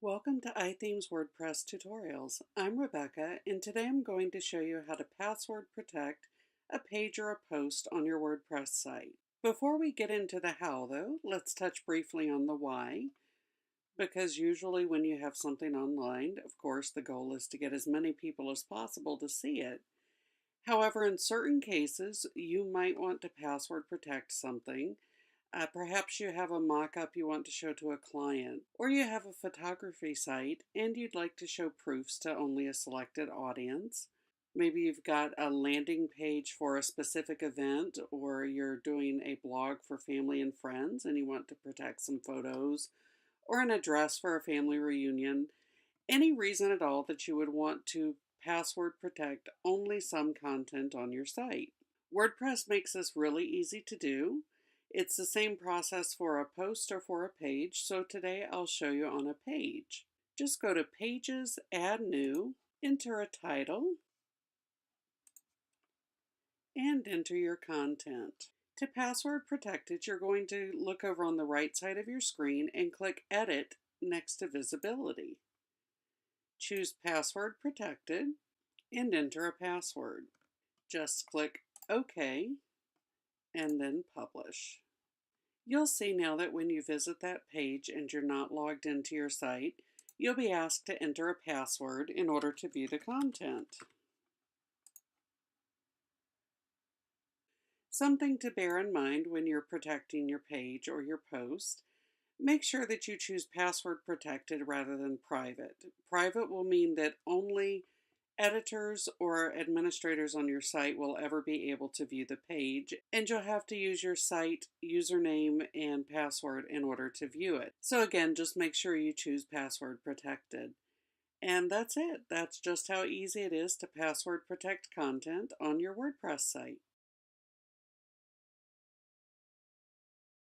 Welcome to iThemes WordPress tutorials. I'm Rebecca, and today I'm going to show you how to password protect a page or a post on your WordPress site. Before we get into the how, though, let's touch briefly on the why, because usually when you have something online, of course, the goal is to get as many people as possible to see it. However, in certain cases, you might want to password protect something. Perhaps you have a mock-up you want to show to a client, or you have a photography site and you'd like to show proofs to only a selected audience. Maybe you've got a landing page for a specific event, or you're doing a blog for family and friends and you want to protect some photos, or an address for a family reunion. Any reason at all that you would want to password protect only some content on your site. WordPress makes this really easy to do. It's the same process for a post or for a page, so today I'll show you on a page. Just go to Pages, Add New, enter a title, and enter your content. To password protect it, you're going to look over on the right side of your screen and click Edit next to Visibility. Choose Password Protected and enter a password. Just click OK and then Publish. You'll see now that when you visit that page and you're not logged into your site, you'll be asked to enter a password in order to view the content. Something to bear in mind when you're protecting your page or your post: make sure that you choose password protected rather than private. Private will mean that only editors or administrators on your site will ever be able to view the page, and you'll have to use your site username and password in order to view it. So again, just make sure you choose password protected. And that's it. That's just how easy it is to password protect content on your WordPress site.